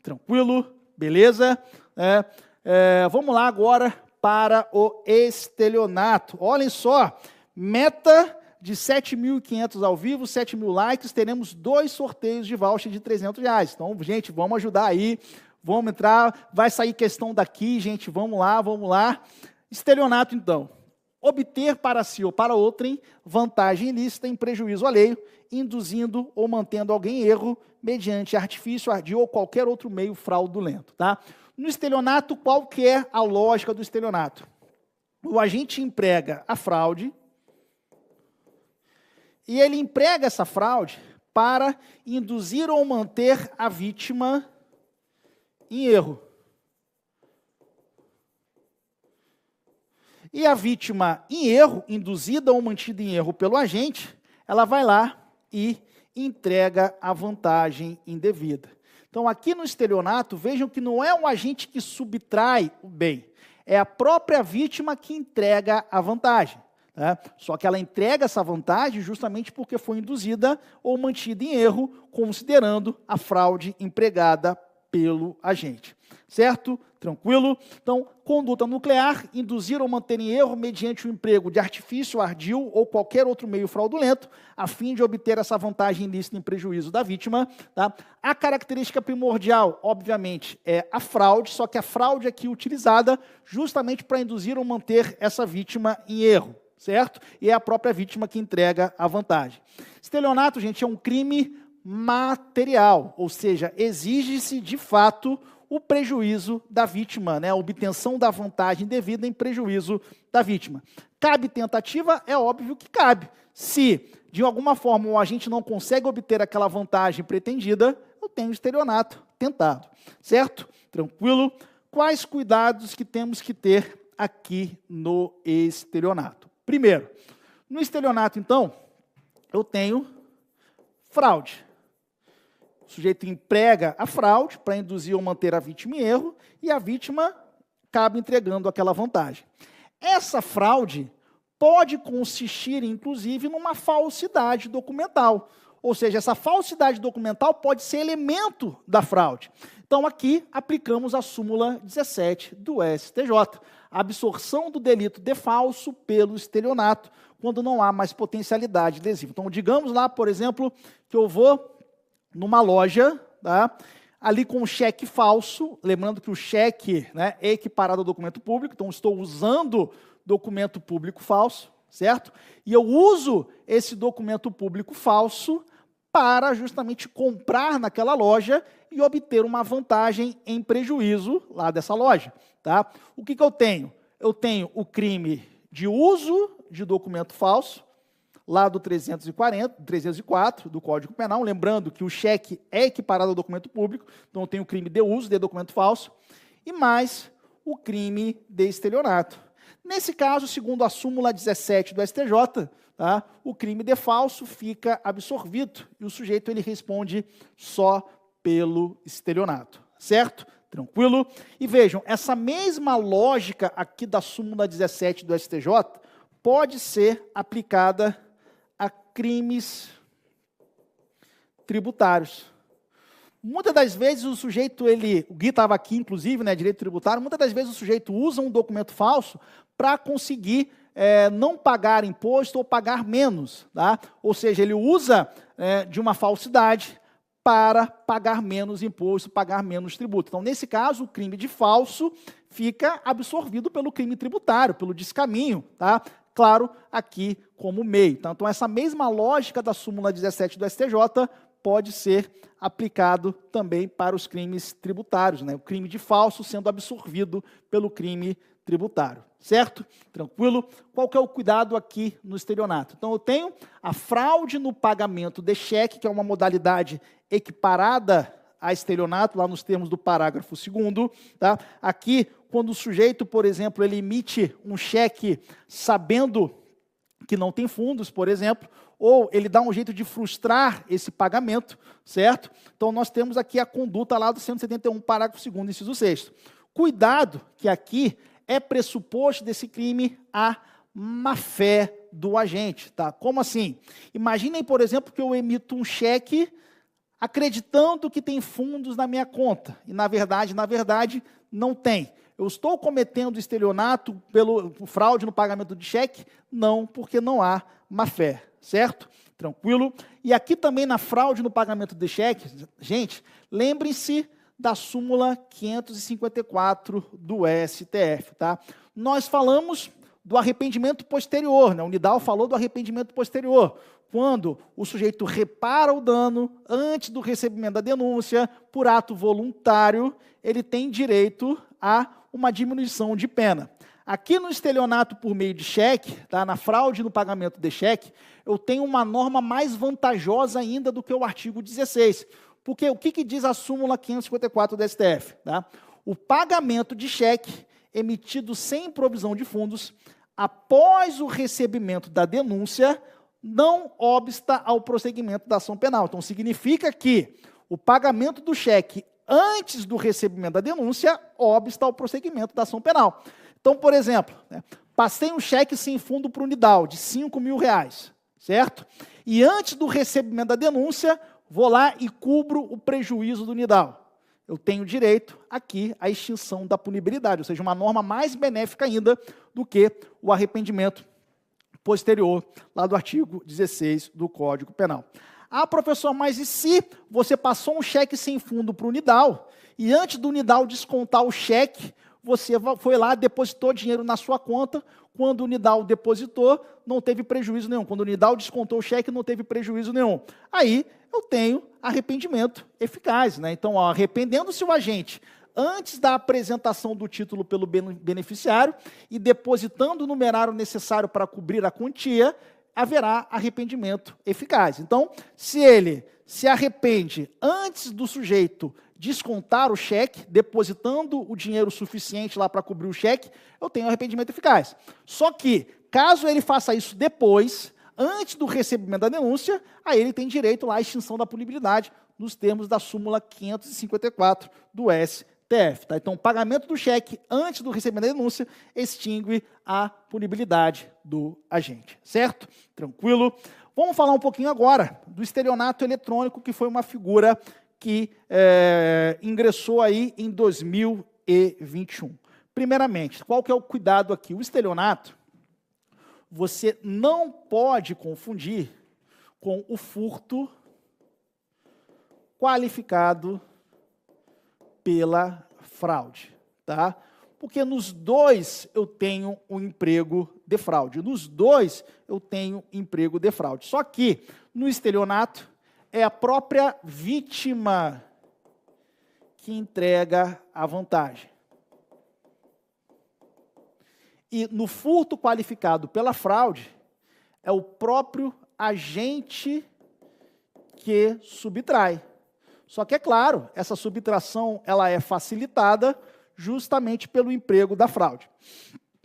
Tranquilo? Beleza? Vamos lá agora para o estelionato. Olhem só, meta de 7.500 ao vivo, 7.000 likes, teremos 2 sorteios de voucher de R$300. Então, gente, vamos ajudar aí, vamos entrar, vai sair questão daqui, gente, vamos lá. Estelionato, então. Obter para si ou para outrem vantagem ilícita em prejuízo alheio, induzindo ou mantendo alguém em erro mediante artifício, ardil ou qualquer outro meio fraudulento. Tá? No estelionato, qual que é a lógica do estelionato? O agente emprega a fraude e ele emprega essa fraude para induzir ou manter a vítima em erro. E a vítima em erro, induzida ou mantida em erro pelo agente, ela vai lá e entrega a vantagem indevida. Então, aqui no estelionato, vejam que não é um agente que subtrai o bem, é a própria vítima que entrega a vantagem. Né? Só que ela entrega essa vantagem justamente porque foi induzida ou mantida em erro, considerando a fraude empregada pelo agente. Certo? Tranquilo? Então, conduta nuclear, induzir ou manter em erro mediante o emprego de artifício, ardil ou qualquer outro meio fraudulento, a fim de obter essa vantagem ilícita em prejuízo da vítima. Tá? A característica primordial, obviamente, é a fraude, só que a fraude aqui utilizada justamente para induzir ou manter essa vítima em erro. Certo? E é a própria vítima que entrega a vantagem. Estelionato, gente, é um crime material, ou seja, exige-se de fato o prejuízo da vítima, né? A obtenção da vantagem devida em prejuízo da vítima. Cabe tentativa? É óbvio que cabe. Se, de alguma forma, o agente não consegue obter aquela vantagem pretendida, eu tenho estelionato tentado. Certo? Tranquilo? Quais cuidados que temos que ter aqui no estelionato? Primeiro, no estelionato, então, eu tenho fraude. O sujeito emprega a fraude para induzir ou manter a vítima em erro e a vítima acaba entregando aquela vantagem. Essa fraude pode consistir, inclusive, numa falsidade documental. Ou seja, essa falsidade documental pode ser elemento da fraude. Então, aqui, aplicamos a súmula 17 do STJ. A absorção do delito de falso pelo estelionato, quando não há mais potencialidade lesiva. Então, digamos lá, por exemplo, que eu vou numa loja, tá? Ali com um cheque falso, lembrando que o cheque, né, é equiparado ao documento público, então estou usando documento público falso, certo? E eu uso esse documento público falso para justamente comprar naquela loja e obter uma vantagem em prejuízo lá dessa loja. Tá? O que eu tenho? Eu tenho o crime de uso de documento falso, lá do 304 do Código Penal, lembrando que o cheque é equiparado ao documento público, então eu tenho o crime de uso de documento falso, e mais o crime de estelionato. Nesse caso, segundo a súmula 17 do STJ, tá, o crime de falso fica absorvido, e o sujeito ele responde só pelo estelionato. Certo? Tranquilo? E vejam, essa mesma lógica aqui da súmula 17 do STJ pode ser aplicada a crimes tributários. Muitas das vezes o sujeito, o Gui estava aqui, inclusive, né, direito tributário, muitas das vezes o sujeito usa um documento falso para conseguir não pagar imposto ou pagar menos. Tá? Ou seja, ele usa de uma falsidade para pagar menos imposto, pagar menos tributo. Então, nesse caso, o crime de falso fica absorvido pelo crime tributário, pelo descaminho, tá? Claro, aqui como meio. Então, essa mesma lógica da súmula 17 do STJ pode ser aplicado também para os crimes tributários, né? O crime de falso sendo absorvido pelo crime tributário. Certo? Tranquilo? Qual que é o cuidado aqui no estelionato? Então, eu tenho a fraude no pagamento de cheque, que é uma modalidade equiparada a estelionato, lá nos termos do parágrafo 2º. Tá? Aqui, quando o sujeito, por exemplo, ele emite um cheque sabendo que não tem fundos, por exemplo, ou ele dá um jeito de frustrar esse pagamento, certo? Então, nós temos aqui a conduta lá do 171, parágrafo 2º, inciso 6º. Cuidado que aqui é pressuposto desse crime a má-fé do agente. Tá? Como assim? Imaginem, por exemplo, que eu emito um cheque acreditando que tem fundos na minha conta, e na verdade, não tem. Eu estou cometendo estelionato pelo fraude no pagamento de cheque? Não, porque não há má-fé, certo? Tranquilo? E aqui também na fraude no pagamento de cheque, gente, lembrem-se da súmula 554 do STF, tá? Nós falamos do arrependimento posterior, né? O Nidal falou do arrependimento posterior, quando o sujeito repara o dano antes do recebimento da denúncia, por ato voluntário, ele tem direito a uma diminuição de pena. Aqui no estelionato por meio de cheque, tá? Na fraude no pagamento de cheque, eu tenho uma norma mais vantajosa ainda do que o artigo 16. Porque o que diz a súmula 554 do STF? Tá? O pagamento de cheque emitido sem provisão de fundos, após o recebimento da denúncia, não obsta ao prosseguimento da ação penal. Então, significa que o pagamento do cheque antes do recebimento da denúncia obsta ao prosseguimento da ação penal. Então, por exemplo, né, passei um cheque sem fundo para o Nidal, de R$5.000, certo? E antes do recebimento da denúncia, vou lá e cubro o prejuízo do Nidal. Eu tenho direito aqui à extinção da punibilidade, ou seja, uma norma mais benéfica ainda do que o arrependimento posterior, lá do artigo 16 do Código Penal. Ah, professor, mas e se você passou um cheque sem fundo para o Nidal, e antes do Nidal descontar o cheque, você foi lá, depositou dinheiro na sua conta, quando o Nidal depositou, não teve prejuízo nenhum. Quando o Nidal descontou o cheque, não teve prejuízo nenhum. Aí, eu tenho arrependimento eficaz, né? Então, arrependendo-se o agente antes da apresentação do título pelo beneficiário e depositando o numerário necessário para cobrir a quantia, haverá arrependimento eficaz. Então, se ele se arrepende antes do sujeito descontar o cheque, depositando o dinheiro suficiente lá para cobrir o cheque, eu tenho arrependimento eficaz. Só que, caso ele faça isso depois, antes do recebimento da denúncia, aí ele tem direito lá à extinção da punibilidade, nos termos da súmula 554 do STF. Tá? Então, o pagamento do cheque antes do recebimento da denúncia extingue a punibilidade do agente. Certo? Tranquilo? Vamos falar um pouquinho agora do estelionato eletrônico, que foi uma figura que ingressou aí em 2021. Primeiramente, qual que é o cuidado aqui? O estelionato, você não pode confundir com o furto qualificado pela fraude, tá? Porque nos dois eu tenho um emprego de fraude. Nos dois eu tenho emprego de fraude. Só que no estelionato é a própria vítima que entrega a vantagem. E no furto qualificado pela fraude, é o próprio agente que subtrai. Só que, é claro, essa subtração ela é facilitada justamente pelo emprego da fraude.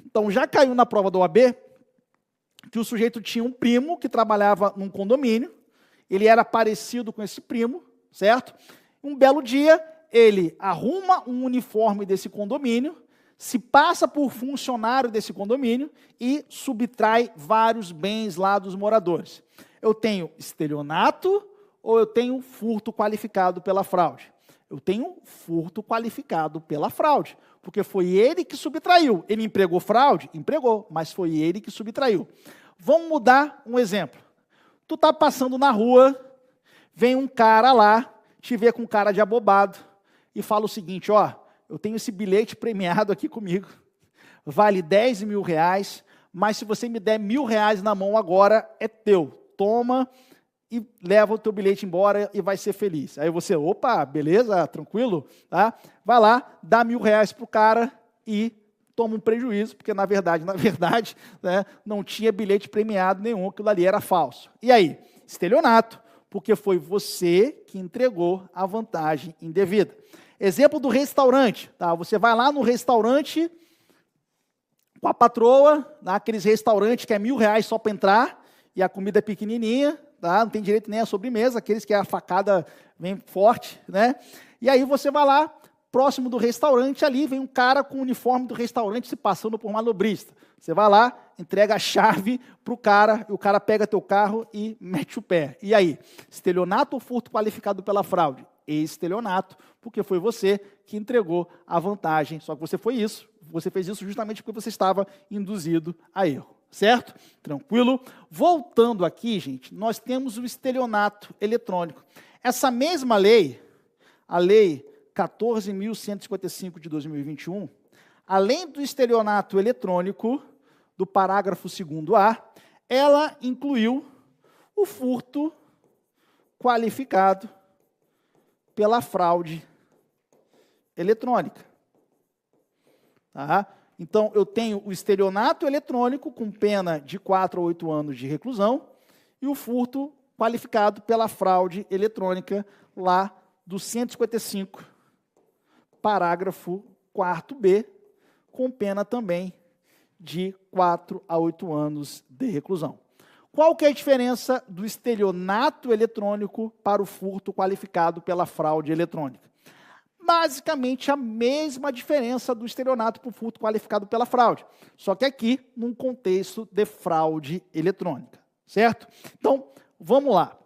Então, já caiu na prova da OAB que o sujeito tinha um primo que trabalhava num condomínio, ele era parecido com esse primo, certo? Um belo dia, ele arruma um uniforme desse condomínio, se passa por funcionário desse condomínio e subtrai vários bens lá dos moradores. Eu tenho estelionato ou eu tenho furto qualificado pela fraude? Eu tenho furto qualificado pela fraude, porque foi ele que subtraiu. Ele empregou fraude? Empregou, mas foi ele que subtraiu. Vamos mudar um exemplo. Tu está passando na rua, vem um cara lá, te vê com cara de abobado e fala o seguinte, ó, eu tenho esse bilhete premiado aqui comigo, vale R$10.000, mas se você me der R$1.000 na mão agora, é teu. Toma e leva o teu bilhete embora e vai ser feliz. Aí você, opa, beleza, tranquilo? Tá? Vai lá, dá R$1.000 para o cara e toma um prejuízo, porque na verdade, né, não tinha bilhete premiado nenhum, aquilo ali era falso. E aí? Estelionato, porque foi você que entregou a vantagem indevida. Exemplo do restaurante, tá? Você vai lá no restaurante com a patroa, naqueles restaurantes que é R$1.000 só para entrar, e a comida é pequenininha, tá? Não tem direito nem à sobremesa, aqueles que a facada vem forte, né? E aí você vai lá, próximo do restaurante, ali vem um cara com o uniforme do restaurante se passando por manobrista. Você vai lá, entrega a chave para o cara, e o cara pega teu carro e mete o pé. E aí? Estelionato ou furto qualificado pela fraude? Estelionato, porque foi você que entregou a vantagem. Só que você fez isso justamente porque você estava induzido a erro. Certo? Tranquilo? Voltando aqui, gente, nós temos o estelionato eletrônico. Essa mesma lei, a lei 14.155 de 2021, além do estelionato eletrônico, do parágrafo 2º-A, ela incluiu o furto qualificado pela fraude eletrônica. Tá? Então, eu tenho o estelionato eletrônico com pena de 4 a 8 anos de reclusão e o furto qualificado pela fraude eletrônica lá do 155, parágrafo 4º-B, com pena também de 4 a 8 anos de reclusão. Qual que é a diferença do estelionato eletrônico para o furto qualificado pela fraude eletrônica? Basicamente a mesma diferença do estelionato para o furto qualificado pela fraude, só que aqui num contexto de fraude eletrônica, certo? Então, vamos lá.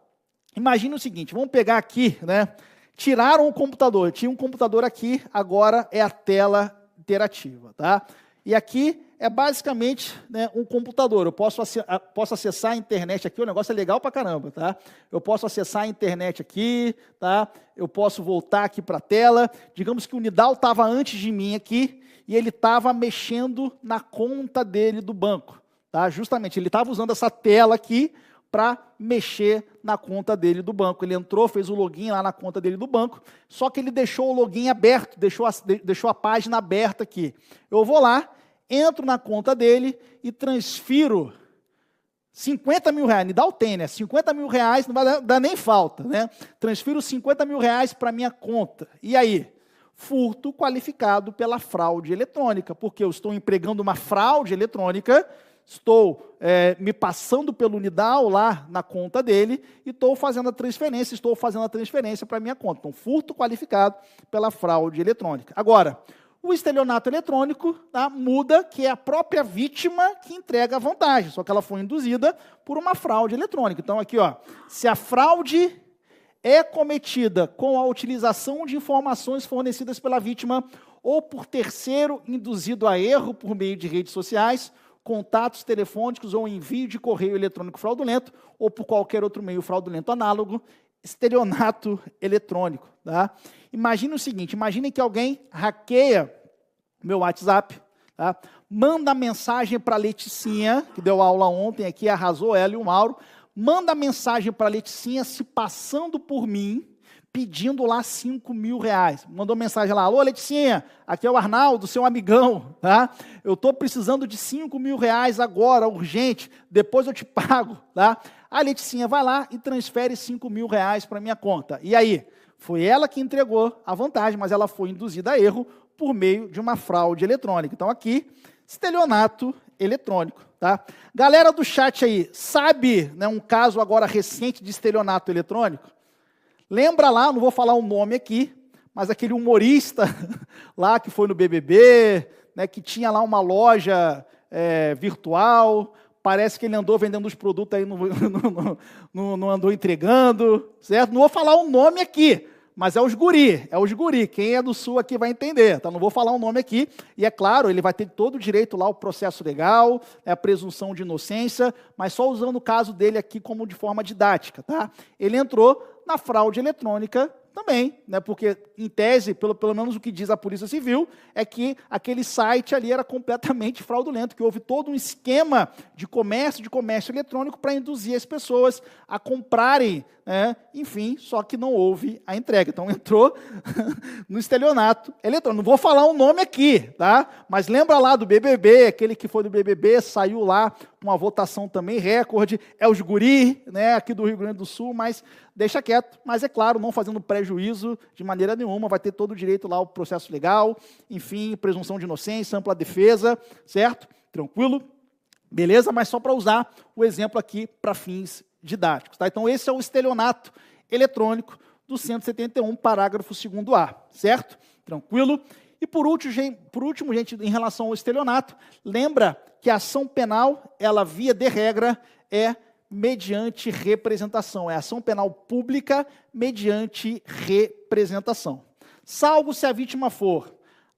Imagina o seguinte, vamos pegar aqui, né? Tiraram o computador, tinha um computador aqui, agora é a tela interativa, tá? E aqui é basicamente, né, um computador. Eu posso acessar a internet aqui, o negócio é legal pra caramba, tá? Eu posso acessar a internet aqui, tá? Eu posso voltar aqui para a tela. Digamos que o Nidal estava antes de mim aqui e ele estava mexendo na conta dele do banco, tá? Justamente, ele estava usando essa tela aqui para mexer na conta dele do banco. Ele entrou, fez o login lá na conta dele do banco, só que ele deixou o login aberto, deixou a página aberta aqui. Eu vou lá, entro na conta dele e transfiro 50 mil reais, me dá o tem, né? 50 mil reais, não vai dar nem falta, né? Transfiro 50 mil reais para a minha conta. E aí? Furto qualificado pela fraude eletrônica, porque eu estou empregando uma fraude eletrônica, estou me passando pelo Nidal lá na conta dele e estou fazendo a transferência para a minha conta. Então, furto qualificado pela fraude eletrônica. Agora, o estelionato eletrônico, tá, muda, que é a própria vítima que entrega a vantagem, só que ela foi induzida por uma fraude eletrônica. Então, aqui, ó, se a fraude é cometida com a utilização de informações fornecidas pela vítima ou por terceiro induzido a erro por meio de redes sociais, contatos telefônicos ou envio de correio eletrônico fraudulento ou por qualquer outro meio fraudulento análogo, estelionato eletrônico. Tá? Imagine o seguinte, imagine que alguém hackeia meu WhatsApp, tá? Manda mensagem para a Leticinha, que deu aula ontem aqui, arrasou ela e o Mauro, manda mensagem para a Leticinha se passando por mim, pedindo lá 5 mil reais. Mandou mensagem lá, alô Leticinha, aqui é o Arnaldo, seu amigão, tá? Eu estou precisando de 5 mil reais agora, urgente, depois eu te pago, tá? A Leticinha vai lá e transfere 5 mil reais para a minha conta. E aí? Foi ela que entregou a vantagem, mas ela foi induzida a erro por meio de uma fraude eletrônica. Então aqui, estelionato eletrônico. Tá? Galera do chat aí, sabe, né, um caso agora recente de estelionato eletrônico? Lembra lá, não vou falar o nome aqui, mas aquele humorista lá que foi no BBB, né, que tinha lá uma loja virtual, parece que ele andou vendendo os produtos aí, não andou entregando, certo? Não vou falar o nome aqui, mas é os guri. Quem é do Sul aqui vai entender, tá? Não vou falar o nome aqui, e é claro, ele vai ter todo o direito lá, o processo legal, a presunção de inocência, mas só usando o caso dele aqui como de forma didática, tá? Ele entrou na fraude eletrônica também, né? Porque, em tese, pelo menos o que diz a Polícia Civil, é que aquele site ali era completamente fraudulento, que houve todo um esquema de comércio eletrônico para induzir as pessoas a comprarem, né? Enfim, só que não houve a entrega. Então, entrou no estelionato eletrônico. Não vou falar o nome aqui, tá? Mas lembra lá do BBB, aquele que foi do BBB, saiu lá com uma votação também recorde, é os guri, né, aqui do Rio Grande do Sul, mas deixa quieto. Mas, é claro, não fazendo prejuízo de maneira nenhuma, vai ter todo o direito lá ao processo legal, enfim, presunção de inocência, ampla defesa, certo? Tranquilo? Beleza? Mas só para usar o exemplo aqui para fins didáticos. Tá? Então, esse é o estelionato eletrônico do 171, parágrafo 2º-A, certo? Tranquilo? E por último, gente, em relação ao estelionato, lembra que a ação penal, ela via de regra, é mediante representação. É ação penal pública mediante representação. Salvo se a vítima for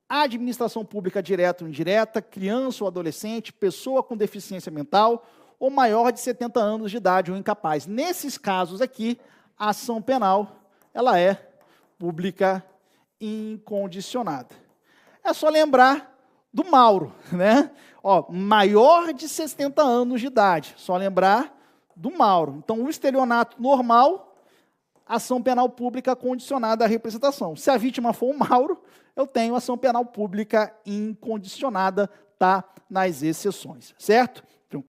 administração pública direta ou indireta, criança ou adolescente, pessoa com deficiência mental ou maior de 70 anos de idade ou incapaz. Nesses casos aqui, a ação penal, ela é pública incondicionada. É só lembrar do Mauro, né? Ó, maior de 60 anos de idade, só lembrar do Mauro. Então, o estelionato normal, ação penal pública condicionada à representação. Se a vítima for o Mauro, eu tenho ação penal pública incondicionada, tá? Nas exceções, certo?